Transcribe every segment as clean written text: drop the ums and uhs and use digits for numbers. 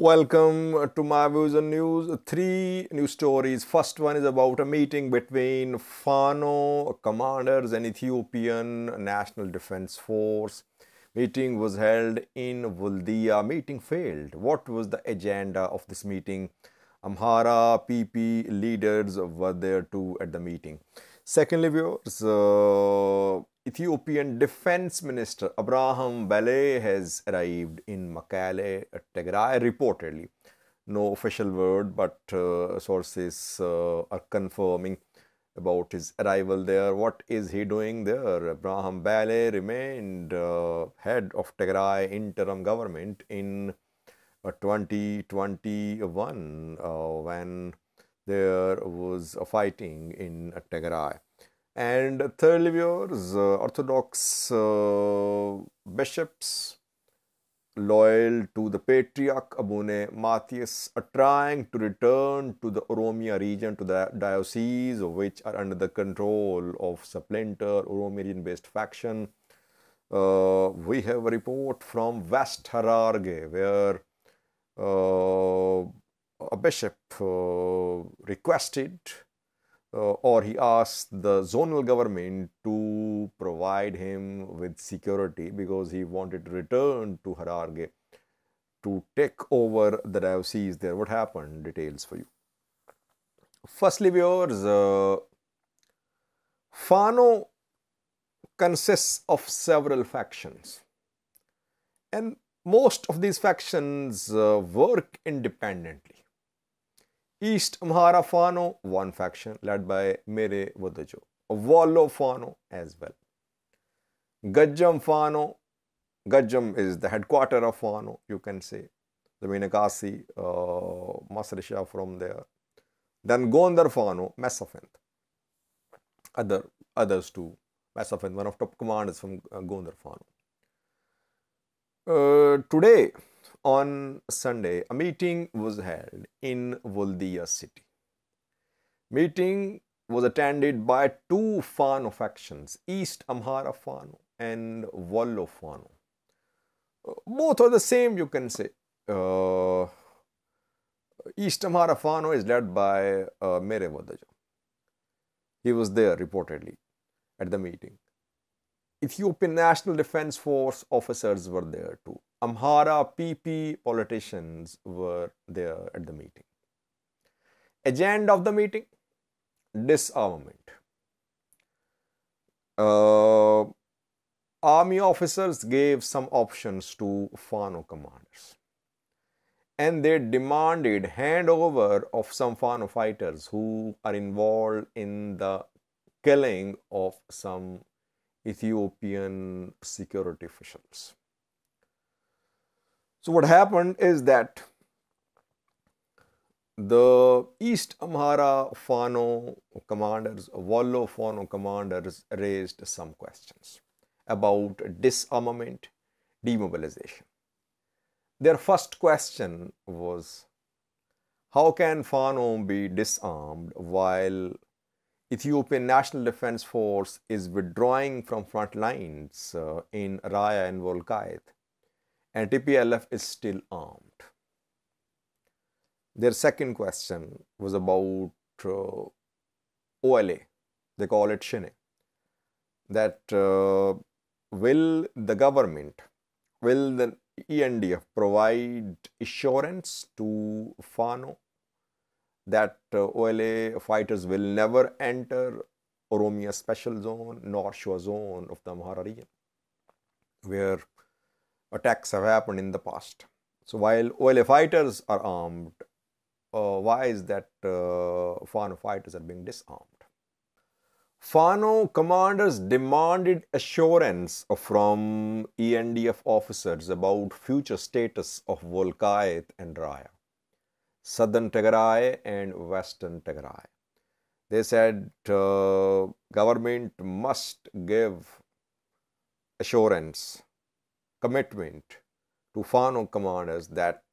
Welcome to my views on news. Three news stories. First one is about a meeting between Fano commanders and Ethiopian National Defense Force. Meeting was held in Vuldia. Meeting failed. What was the agenda of this meeting? Amhara PP leaders were there too at the meeting. Secondly, viewers, Ethiopian Defense Minister Abraham Bale has arrived in Mekelle, Tigray, reportedly. No official word, but sources are confirming about his arrival there. What is he doing there? Abraham Bale remained head of Tigray interim government in 2021 when there was a fighting in Tigray. And thirdly, viewers, Orthodox bishops loyal to the Patriarch Abune Entons are trying to return to the Oromia region, to the diocese, which are under the control of splinter Oromian-based faction. We have a report from West Hararghe where a bishop requested or he asked the zonal government to provide him with security because he wanted to return to Hararghe to take over the diocese there. What happened? Details for you. Firstly, viewers, Fano consists of several factions, and most of these factions work independently. East Amhara Fano, one faction led by Mere Wodajo. Wallo Fano as well. Gajjam Fano. Gajjam is the headquarter of Fano, you can say. The Minakasi, Masrisha from there. Then Gondar Fano, Mesafint. Others too. Mesafint, one of top commanders from Gondar Fano. Today, on Sunday, a meeting was held in Vuldia city. Meeting was attended by two Fano factions, East Amhara Fano and Wallo Fano. Both are the same, you can say. East Amhara Fano is led by Mere Wodajo. He was there reportedly at the meeting. Ethiopian National Defense Force officers were there too. Amhara PP politicians were there at the meeting. Agenda of the meeting? Disarmament. Army officers gave some options to Fano commanders. And they demanded handover of some Fano fighters who are involved in the killing of some Ethiopian security officials. So what happened is that the East Amhara Fano commanders, Wallo Fano commanders raised some questions about disarmament, demobilization. Their first question was, how can Fano be disarmed while Ethiopian National Defense Force is withdrawing from front lines in Raya and Wolkayth, and TPLF is still armed? Their second question was about OLA, they call it Shine, that will the government, will the ENDF provide assurance to Fano that OLA fighters will never enter Oromia Special Zone, North Shore Zone of the Amhara region, where attacks have happened in the past. So while OLA fighters are armed, why is that Fano fighters are being disarmed? Fano commanders demanded assurance from ENDF officers about future status of Wolkayth and Raya, Southern Tigray and Western Tigray. They said government must give assurance, commitment to Fano commanders that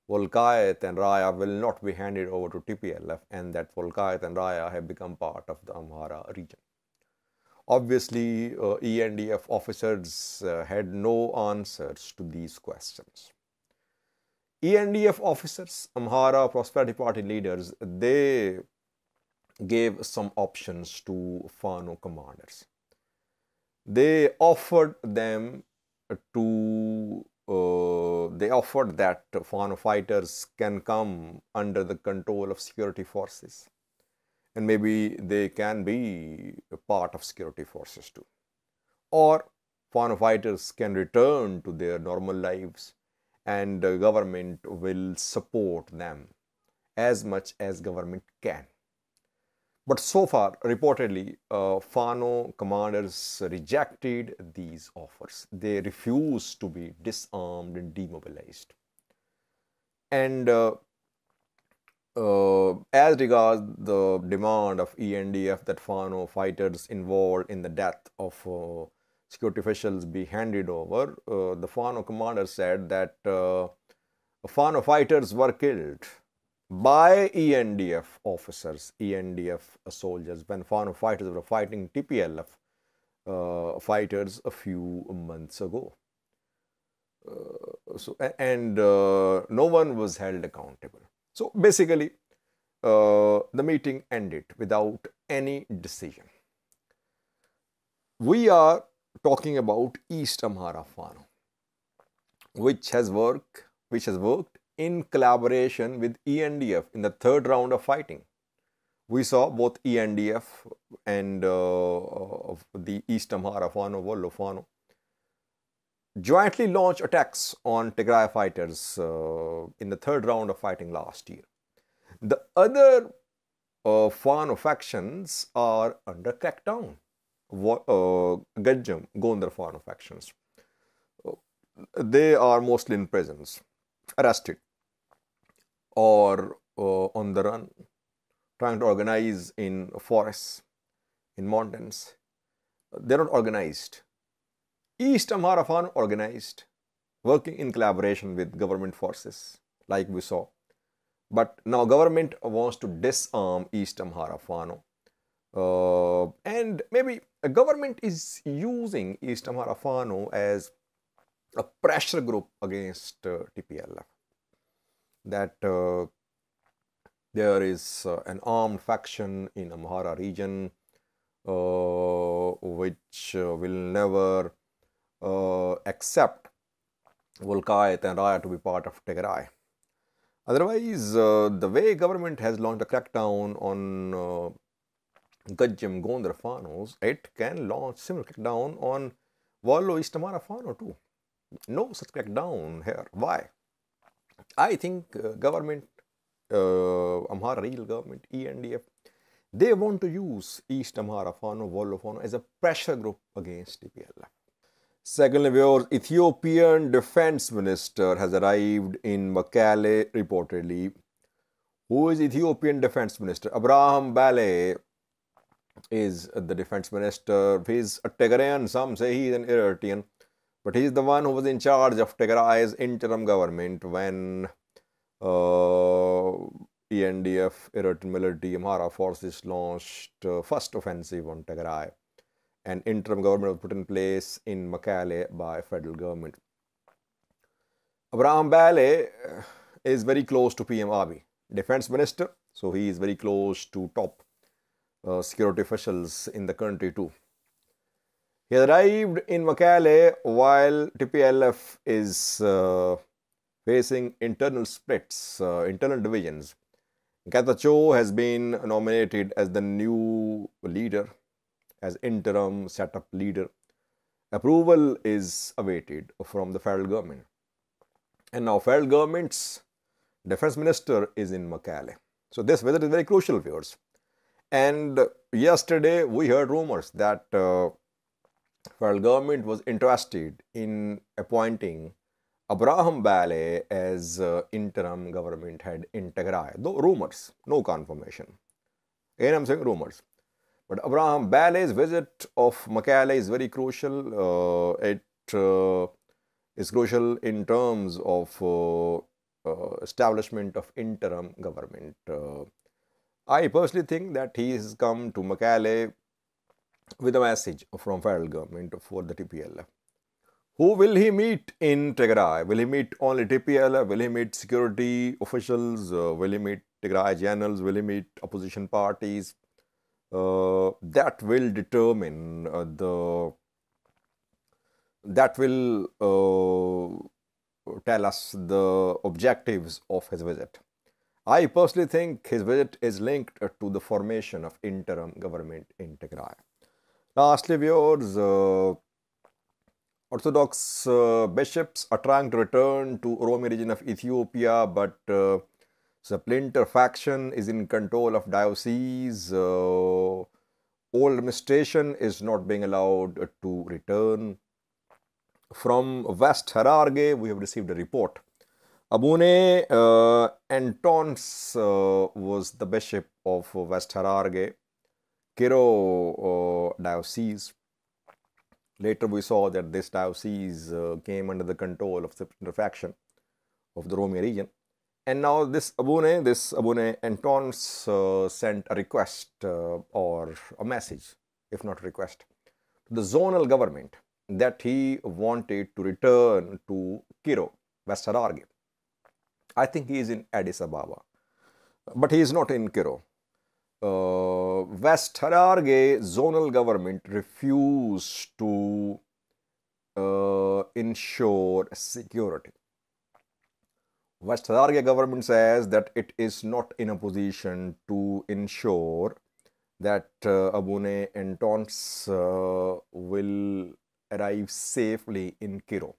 Wolkayth and Raya will not be handed over to TPLF and that Wolkayth and Raya have become part of the Amhara region. Obviously, ENDF officers had no answers to these questions. ENDF officers, Amhara Prosperity Party leaders, they gave some options to Fano commanders. They offered them they offered that Fano fighters can come under the control of security forces, and maybe they can be a part of security forces too. Or Fano fighters can return to their normal lives, and the government will support them as much as government can. But so far, reportedly, Fano commanders rejected these offers. They refused to be disarmed and demobilized. And as regards the demand of ENDF that Fano fighters involved in the death of security officials be handed over, the Fano commander said that Fano fighters were killed by ENDF officers, ENDF soldiers, when Fano fighters were fighting TPLF fighters a few months ago. No one was held accountable. So basically, the meeting ended without any decision. We are talking about East Amhara Fano, which has worked in collaboration with ENDF in the third round of fighting. We saw both ENDF and the East Amhara Fano, Wollo Fano, jointly launch attacks on Tigray fighters in the third round of fighting last year. The other Fano factions are under crackdown. Gajjam, Gondar Fano factions. They are mostly in prisons, arrested, or on the run, trying to organize in forests, in mountains. They're not organized. East Amhara Fano organized, working in collaboration with government forces, like we saw. But now government wants to disarm East Amhara Fano. And maybe a government is using East Amhara Fano as a pressure group against TPLF. That there is an armed faction in Amhara region which will never accept Volkayat and Raya to be part of Tigray. Otherwise, the way government has launched a crackdown on Gajjam Gondar Fanos, it can launch similar crackdown on Wollo East Amhara Fano too. No such crackdown here. Why? I think government, Amhara regional government, ENDF, they want to use East Amhara Fano, Wollo Fano as a pressure group against TPLF. Secondly, viewers, Ethiopian Defense Minister has arrived in Mekelle reportedly. Who is Ethiopian Defense Minister? Abraham Bale is the Defense Minister. He's a Tigrayan. Some say he's an Eritrean. But he's the one who was in charge of Tigray's interim government when ENDF, Eritrean military, Amhara forces launched first offensive on Tigray. An interim government was put in place in Mekelle by federal government. Abraham Bale is very close to PM Abiy, Defense Minister, so he is very close to top security officials in the country too. He arrived in Mekelle while TPLF is facing internal splits, internal divisions. Getachew has been nominated as the new leader, as interim setup leader. Approval is awaited from the federal government. And now federal government's defense minister is in Mekelle. So this visit is very crucial, viewers. And yesterday we heard rumors that federal government was interested in appointing Abraham Bale as interim government head in Tigray. Though rumors, no confirmation. Again, I'm saying rumors. But Abraham Bale's visit of Mekelle is very crucial. It is crucial in terms of establishment of interim government. I personally think that he has come to Mekelle with a message from federal government for the TPLF. Who will he meet in Tigray? Will he meet only TPLF? Will he meet security officials? Will he meet Tigray generals? Will he meet opposition parties? That will determine that will tell us the objectives of his visit. I personally think his visit is linked to the formation of interim government in Tigray. Lastly, viewers, Orthodox bishops are trying to return to Oromo region of Ethiopia, but splinter faction is in control of diocese. Old administration is not being allowed to return. From West Hararghe, we have received a report. Abune Entons was the bishop of West Hararghe, Kiro diocese. Later we saw that this diocese came under the control of the faction of the Oromo region. And now this Abune Entons sent a request or a message, if not request, to the zonal government that he wanted to return to Kiro, West Hararghe. I think he is in Addis Ababa, but he is not in Kiro. West Hararghe zonal government refused to ensure security. West Hararghe government says that it is not in a position to ensure that Abune Entons will arrive safely in Kiro.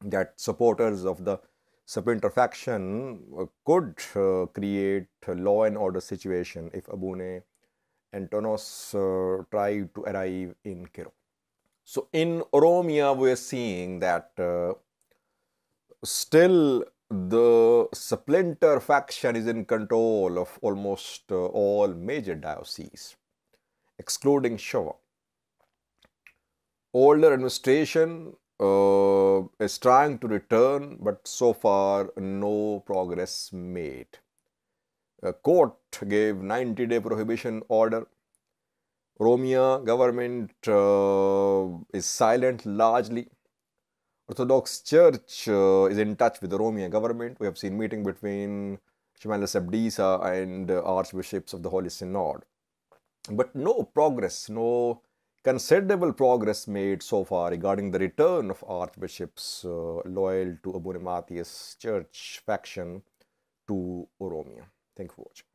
That supporters of the splinter faction could create a law and order situation if Abune Entons tried to arrive in Kiro. So in Oromia, we are seeing that still the splinter faction is in control of almost all major dioceses, excluding Showa. Older administration is trying to return, but so far no progress made. A court gave 90-day prohibition order. Oromia government is silent largely. Orthodox Church is in touch with the Oromia government. We have seen meeting between Shimalis Abdisa and archbishops of the Holy Synod. But no progress, no considerable progress made so far regarding the return of archbishops loyal to Abune Matthias Church faction to Oromia. Thank you for watching.